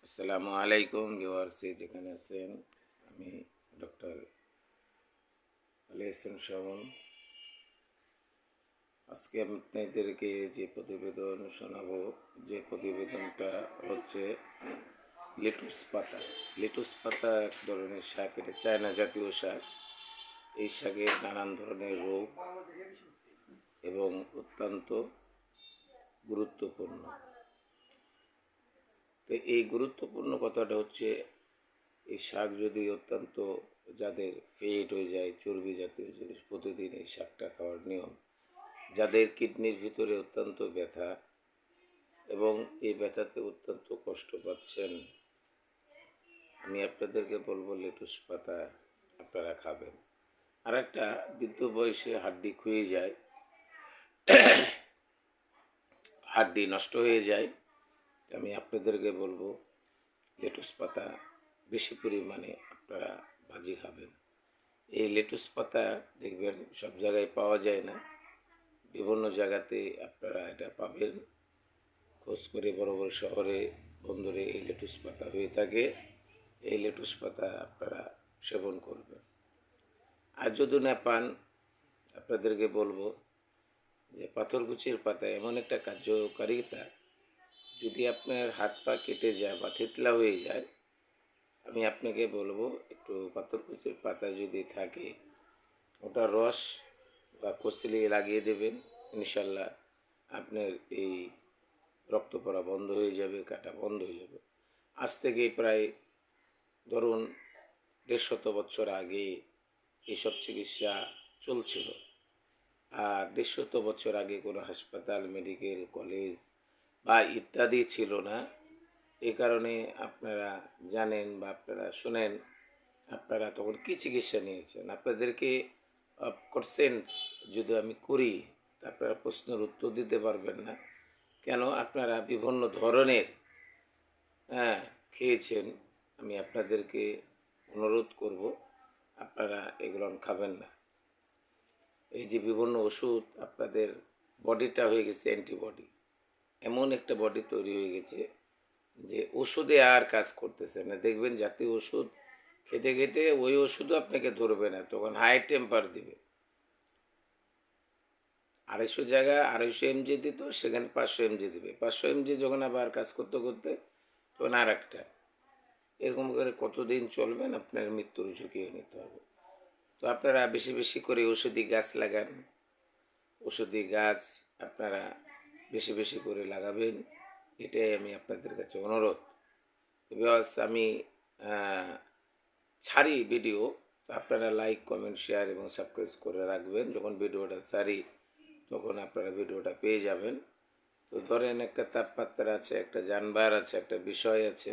আসসালামু আলাইকুম ভিউয়ার্স, যেখানে আছেন। আমি ডক্টর আলী হোসেন শাওন। আজকে আপনাদেরকে যে প্রতিবেদন শোনাবো, যে প্রতিবেদনটা হচ্ছে লেটুস পাতা। লেটুস পাতা এক ধরনের শাক, এটা চায়না জাতীয় শাক। এই শাকের নানান ধরনের রোগ এবং অত্যন্ত গুরুত্বপূর্ণ। তো এই গুরুত্বপূর্ণ কথাটা হচ্ছে, এই শাক যদি অত্যন্ত যাদের ফেট হয়ে যায়, চর্বি জাতীয় জিনিস, প্রতিদিন এই শাকটা খাওয়ার নিয়ম। যাদের কিডনির ভিতরে অত্যন্ত ব্যথা এবং এই ব্যথাতে অত্যন্ত কষ্ট পাচ্ছেন, আমি আপনাদেরকে বলবো লেটুস পাতা আপনারা খাবেন। আর একটা বৃদ্ধ বয়সে হাড্ডি ক্ষয়ে যায়, হাড্ডি নষ্ট হয়ে যায়, আমি আপনাদেরকে বলবো লেটুস পাতা বেশি পরিমাণে আপনারা ভাজি খাবেন। এই লেটুস পাতা দেখবেন সব জায়গায় পাওয়া যায় না, বিভিন্ন জায়গাতে আপনারা এটা পাবেন। খোঁজ করে বড় বড় শহরে, বন্দরে এই লেটুস পাতা হয়ে থাকে। এই লেটুস পাতা আপনারা সেবন করবেন। আর যদি না পান, আপনাদেরকে বলবো যে পাথরকুচির পাতা এমন একটা কার্যকারিতা, যদি আপনার হাত পা কেটে যায় বা থেতলা হয়ে যায়, আমি আপনাকে বলবো একটু পাথরকুচির পাতা যদি থাকে, ওটা রস বা কচলিয়ে লাগিয়ে দেবেন। ইনশাল্লাহ আপনার এই রক্ত পড়া বন্ধ হয়ে যাবে, কাটা বন্ধ হয়ে যাবে। আজ থেকে প্রায় ধরুন 150 বছর আগে এইসব চিকিৎসা চলছিল। আর 150 বছর আগে কোনো হাসপাতাল, মেডিকেল কলেজ বা ইত্যাদি ছিল না। এই কারণে আপনারা জানেন বা আপনারা শোনেন, আপনারা তখন কী চিকিৎসা নিয়েছেন। আপনাদেরকে কোশ্চেন্স যদি আমি করি, তা আপনারা প্রশ্নের উত্তর দিতে পারবেন না। কেন? আপনারা বিভিন্ন ধরনের খেয়েছেন। আমি আপনাদেরকে অনুরোধ করব, আপনারা এগুলো খাবেন না। এই যে বিভিন্ন ওষুধ, আপনাদের বডিটা হয়ে গেছে অ্যান্টিবডি, এমন একটা বডি তৈরি হয়ে গেছে যে ওষুধে আর কাজ করতেছে না। দেখবেন জাতীয় ওষুধ খেতে খেতে ওই ওষুধও আপনাকে ধরবে না, তখন হাই টেম্পার দিবে। 250 জায়গায় 250 mg দিত, সেখানে 500 mg দিবে। 500 mg যখন আবার কাজ করতে করতে তখন আর একটা, এরকম করে কতদিন চলবেন, আপনার মৃত্যুর ঝুঁকিয়ে নিতে হবে। তো আপনারা বেশি বেশি করে ওষুধি গাছ লাগান। ওষুধি গাছ আপনারা বেশি বেশি করে লাগাবেন, এটাই আমি আপনাদের কাছে অনুরোধ। বিকজ আমি ছাড়ি ভিডিও, আপনারা লাইক, কমেন্ট, শেয়ার এবং সাবস্ক্রাইব করে রাখবেন। যখন ভিডিওটা ছাড়ি তখন আপনারা ভিডিওটা পেয়ে যাবেন। তো ধরেন একটা তাপমাত্রা আছে, একটা জানবার আছে, একটা বিষয় আছে।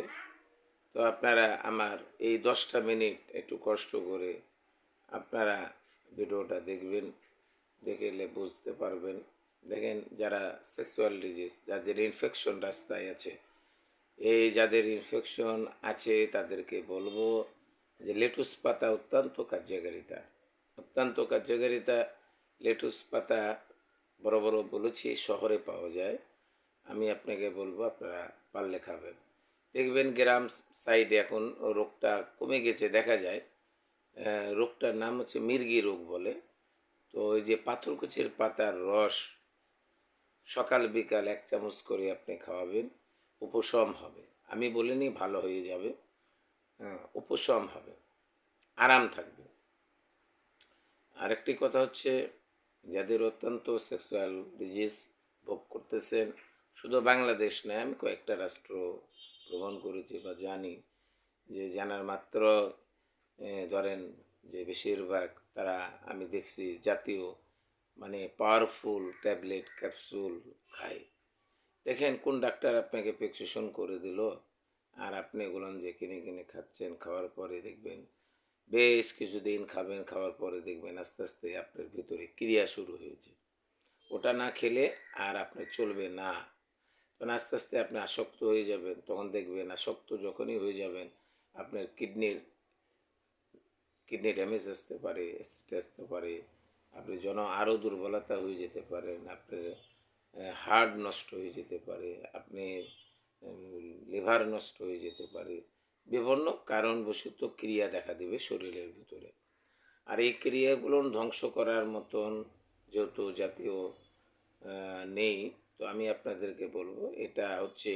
তো আপনারা আমার এই 10টা মিনিট একটু কষ্ট করে আপনারা ভিডিওটা দেখবেন, দেখলে বুঝতে পারবেন। দেখেন, যারা সেক্সুয়াল ডিজিজ, যাদের ইনফেকশন রাস্তায় আছে, এই যাদের ইনফেকশন আছে তাদেরকে বলবো যে লেটুস পাতা অত্যন্ত কার্যকারিতা, অত্যন্ত কার্যকারিতা। লেটুস পাতা বড় বড় বলেছি শহরে পাওয়া যায়। আমি আপনাকে বলবো আপনারা পারলে খাবেন। দেখবেন গ্রাম সাইডে এখন রোগটা কমে গেছে, দেখা যায়। রোগটার নাম হচ্ছে মির্গি রোগ বলে। তো ওই যে পাথরকুচির পাতার রস সকাল বিকাল 1 চামচ করে আপনি খাওয়াবেন, উপশম হবে। আমি বলিনি ভালো হয়ে যাবে, উপশম হবে, আরাম থাকবে। আরেকটি কথা হচ্ছে, যাদের অত্যন্ত সেক্সুয়াল ডিজিজ ভোগ করতেছেন, শুধু বাংলাদেশ নয়, আমি কয়েকটা রাষ্ট্র ভ্রমণ করেছি বা জানি, যে জানার মাত্র ধরেন যে বেশিরভাগ তারা আমি দেখছি জাতীয় মানে পাওয়ারফুল ট্যাবলেট ক্যাপসুল খায়। দেখেন কোন ডাক্তার আপনাকে প্রেসক্রিপশন করে দিল, আর আপনি এগুলো যে কিনে কিনে খাচ্ছেন। খাওয়ার পরে দেখবেন বেশ কিছুদিন খাবেন, খাওয়ার পরে দেখবেন আস্তে আস্তে আপনার ভিতরে ক্রিয়া শুরু হয়েছে। ওটা না খেলে আর আপনার চলবে না, তখন আস্তে আস্তে আপনি আসক্ত হয়ে যাবেন। তখন দেখবেন আসক্ত যখনই হয়ে যাবেন, আপনার কিডনি ড্যামেজ আসতে পারে, অ্যাসিড আসতে পারে, আপনি আরও দুর্বলতা হয়ে যেতে পারেন, আপনার হাড় নষ্ট হয়ে যেতে পারে, আপনি লিভার নষ্ট হয়ে যেতে পারে, বিভিন্ন কারণবশত ক্রিয়া দেখা দেবে শরীরের ভিতরে। আর এই ক্রিয়াগুলো ধ্বংস করার মতন যেহেতু জাতীয় নেই, তো আমি আপনাদেরকে বলবো এটা হচ্ছে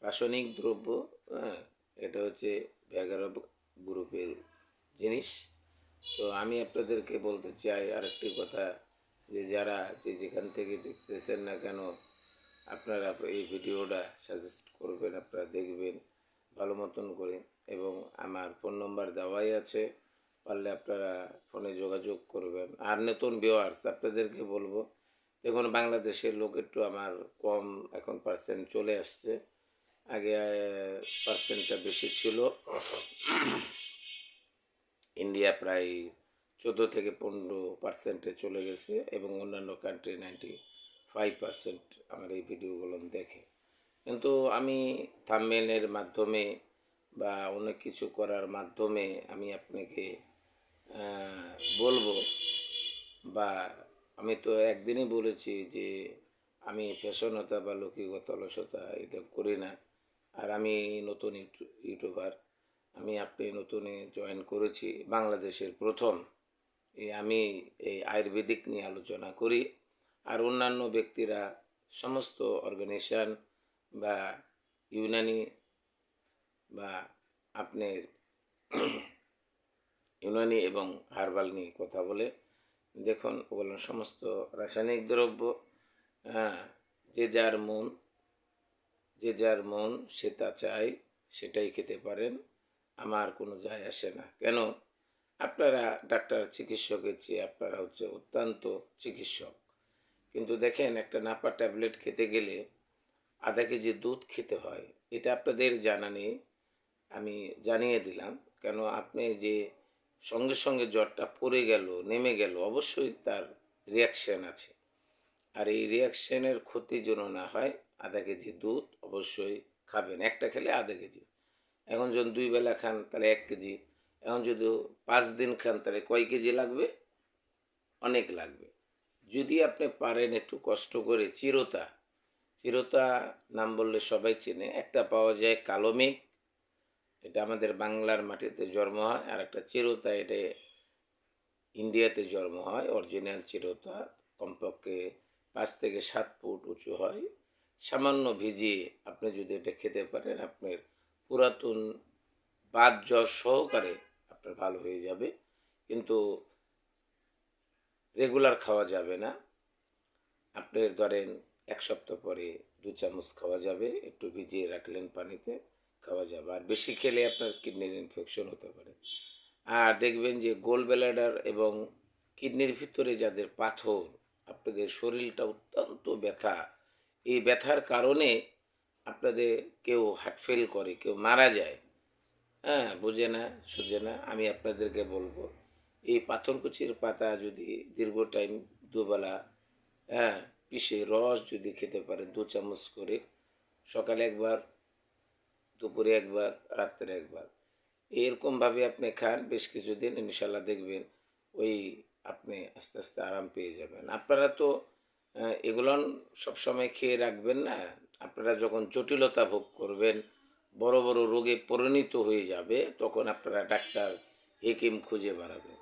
রাসায়নিক দ্রব্য। হ্যাঁ, এটা হচ্ছে ভ্যাগারব গ্রুপের জিনিস। তো আমি আপনাদেরকে বলতে চাই আরেকটি কথা, যে যারা যে যেখান থেকে দেখতেছেন না কেন, আপনারা এই ভিডিওটা সাজেস্ট করবেন, আপনারা দেখবেন ভালো মতন করে। এবং আমার ফোন নম্বর দেওয়াই আছে, পারলে আপনারা ফোনে যোগাযোগ করবেন। আর নতুন ভিউয়ার্স আপনাদেরকে বলবো, দেখুন বাংলাদেশের লোক একটু আমার কম এখন পার্সেন্ট চলে আসছে, আগে পার্সেন্টটা বেশি ছিল। ইন্ডিয়া প্রায় 14 থেকে 15% চলে গেছে, এবং অন্যান্য কান্ট্রি 95% আমার এই ভিডিওগুলো দেখে। কিন্তু আমি থাম্বনেইলের মাধ্যমে বা অনেক কিছু করার মাধ্যমে আমি আপনাকে বলবো, বা আমি তো একদিনই বলেছি যে আমি ফ্যাশনতা বা লৌকিকতা অলসতা এটা করি না। আর আমি নতুন ইউটিউবার, আমি আপনি নতুনে জয়েন করেছি, বাংলাদেশের প্রথম আমি এই আয়ুর্বেদিক নিয়ে আলোচনা করি। আর অন্যান্য ব্যক্তিরা সমস্ত অর্গানাইজেশান বা ইউনানি বা আপনার ইউনানি এবং হার্বাল নিয়ে কথা বলে। দেখুন ওগুলো সমস্ত রাসায়নিক দ্রব্য। হ্যাঁ, যে যার মন সে তা চায় সেটাই খেতে পারেন, আমার কোনো যায় আসে না। কেন, আপনারা ডাক্তার চিকিৎসকের চেয়ে আপনারা হচ্ছে অত্যন্ত চিকিৎসক। কিন্তু দেখেন একটা নাপা ট্যাবলেট খেতে গেলে আধা কেজি দুধ খেতে হয়, এটা আপনাদের জানা নেই, আমি জানিয়ে দিলাম। কেন, আপনি যে সঙ্গে সঙ্গে জ্বরটা পড়ে গেল নেমে গেল, অবশ্যই তার রিয়াকশান আছে। আর এই রিয়াকশানের ক্ষতি যেন না হয়, আধা কেজি দুধ অবশ্যই খাবেন, একটা খেলে আধা কেজি। এখন যখন 2 বেলা খান তাহলে 1 কেজি, এখন যদি 5 দিন খান তাহলে কয় কেজি লাগবে? অনেক লাগবে। যদি আপনি পারেন একটু কষ্ট করে চিরতা, চিরতা নাম বললে সবাই চেনে, একটা পাওয়া যায় কালো মেঘ, এটা আমাদের বাংলার মাটিতে জন্ম হয়। আর একটা চিরতা, এটা ইন্ডিয়াতে জন্ম হয়, অরিজিনাল চিরতা, কমপক্ষে 5 থেকে 7 ফুট উঁচু হয়। সামান্য ভিজিয়ে আপনি যদি এটা খেতে পারেন, আপনার পুরাতন বাত জ্বর সহকারে আপনার ভালো হয়ে যাবে। কিন্তু রেগুলার খাওয়া যাবে না। আপনার ধরেন 1 সপ্তাহ পরে 2 চামচ খাওয়া যাবে, একটু ভিজিয়ে রাখলেন পানিতে, খাওয়া যাবে। আর বেশি খেলে আপনার কিডনির ইনফেকশন হতে পারে। আর দেখবেন যে গোল ব্লাডার এবং কিডনির ভিতরে যাদের পাথর, আপনাদের শরীরটা অত্যন্ত ব্যথা, এই ব্যথার কারণে আপনাদের কেউ হার্ট ফেল করে, কেউ মারা যায়। হ্যাঁ, বোঝে না, সুঝে না। আমি আপনাদেরকে বলবো, এই পাথরকুচির পাতা যদি দীর্ঘ টাইম দুবেলা, হ্যাঁ, পিষে রস যদি খেতে পারেন 2 চামচ করে, সকালে একবার, দুপুরে একবার, রাত্রে একবার, এরকমভাবে আপনি খান বেশ কিছুদিন, ইনশাল্লাহ দেখবেন ওই আপনি আস্তে আস্তে আরাম পেয়ে যাবেন। আপনারা তো এগুলো সবসময় খেয়ে রাখবেন না, আপনারা যখন জটিলতা ভোগ করবেন, বড় বড় রোগে পরিণত হয়ে যাবে, তখন আপনারা ডাক্তার হেকিম খুঁজে বেড়াবেন।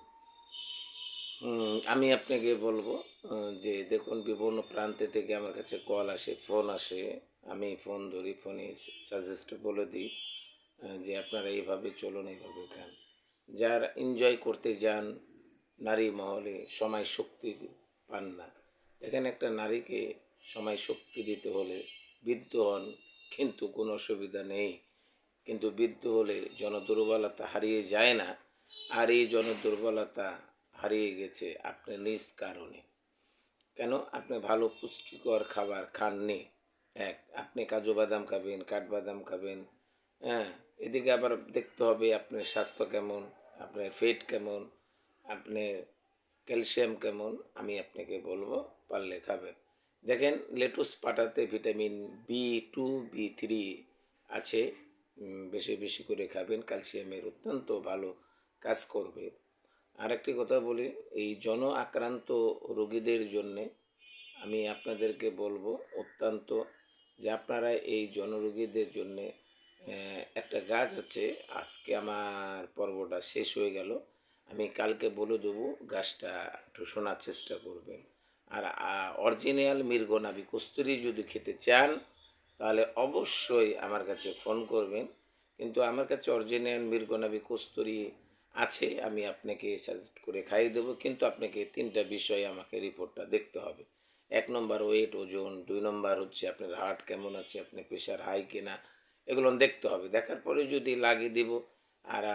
আমি আপনাকে বলবো যে দেখুন বিভিন্ন প্রান্তে থেকে আমার কাছে কল আসে, ফোন আসে, আমি ফোন ধরি, ফোনে সাজেস্ট বলে দিই যে আপনারা এইভাবে চলুন, এইভাবে খান। যারা এনজয় করতে যান নারী মহলে, সময় শক্তি পান না। দেখেন একটা নারীকে সময় শক্তি দিতে হলে বৃদ্ধ হন, কিন্তু কোনো অসুবিধা নেই, কিন্তু বৃদ্ধ হলে জনদুর্বলতা হারিয়ে যায় না। আর এই জনদুর্বলতা হারিয়ে গেছে আপনার নিজ কারণে। কেন, আপনি ভালো পুষ্টিকর খাবার খাননি। আপনি কাজু বাদাম খাবেন, কাঠবাদাম খাবেন, হ্যাঁ, এদিকে আবার দেখতে হবে আপনার স্বাস্থ্য কেমন, আপনার ফেট কেমন, আপনার ক্যালসিয়াম কেমন। আমি আপনাকে বলবো পারলে খাবেন। দেখেন লেটুস পাতাতে ভিটামিন B2 B3 আছে, বেশি বেশি করে খাবেন, ক্যালসিয়ামের অত্যন্ত ভালো কাজ করবে। আরেকটি কথা বলি, এই জন আক্রান্ত রোগীদের জন্যে আমি আপনাদেরকে বলবো অত্যন্ত যে আপনারা এই জনরোগীদের জন্যে একটা গাছ আছে। আজকে আমার পর্বটা শেষ হয়ে গেল, আমি কালকে বলে দেবো, গাছটা একটু শোনার চেষ্টা করবেন। আর অরিজিনাল মৃগনাভি কস্তুরী যদি খেতে চান তাহলে অবশ্যই আমার কাছে ফোন করবেন। কিন্তু আমার কাছে অরিজিনাল মৃগনাভি কস্তুরী আছে, আমি আপনাকে সাজেস্ট করে খাইয়ে দেবো। কিন্তু আপনাকে 3টা বিষয় আমাকে রিপোর্টটা দেখতে হবে। 1 নম্বর ওয়েট ওজন, 2 নম্বর হচ্ছে আপনার হার্ট কেমন আছে, আপনার প্রেশার হাই কিনা, এগুলো দেখতে হবে। দেখার পরে যদি লাগে দিব, আর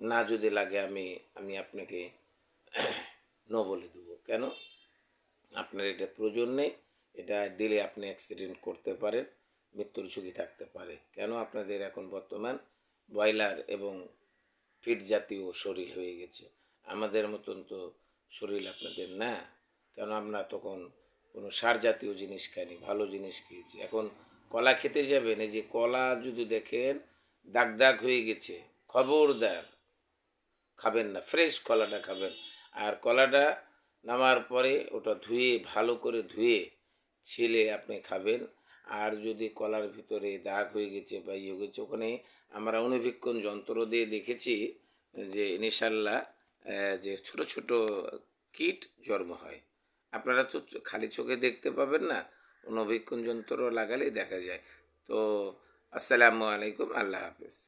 না যদি লাগে আমি আমি আপনাকে নো বলে দেবো। কেন? আপনার এটা প্রয়োজন নেই, এটা দিলে আপনি অ্যাক্সিডেন্ট করতে পারেন, মৃত্যুর ঝুঁকি থাকতে পারে। কেন? আপনাদের এখন বর্তমান ব্রয়লার এবং ফিড জাতীয় শরীর হয়ে গেছে, আমাদের মতন তো শরীর আপনাদের না। কেন? আমরা তখন কোনো সার জাতীয় জিনিস খাইনি, ভালো জিনিস খেয়েছি। এখন কলা খেতে যাবেন, এই যে কলা যদি দেখেন দাগ দাগ হয়ে গেছে, খবরদার খাবেন না, ফ্রেশ কলাটা খাবেন। আর কলাটা নামার পরে ওটা ধুয়ে, ভালো করে ধুয়ে ছিলে আপনি খাবেন। আর যদি কলার ভিতরে দাগ হয়ে গেছে বা ইয়ে হয়েছে, ওখানে আমরা অনুবীক্ষণ যন্ত্র দিয়ে দেখেছি যে ইনশাল্লাহ যে ছোট ছোট কীট জন্ম হয়। আপনারা তো খালি চোখে দেখতে পাবেন না, অনুবীক্ষণ যন্ত্র লাগালেই দেখা যায়। তো আসসালামু আলাইকুম, আল্লাহ হাফেজ।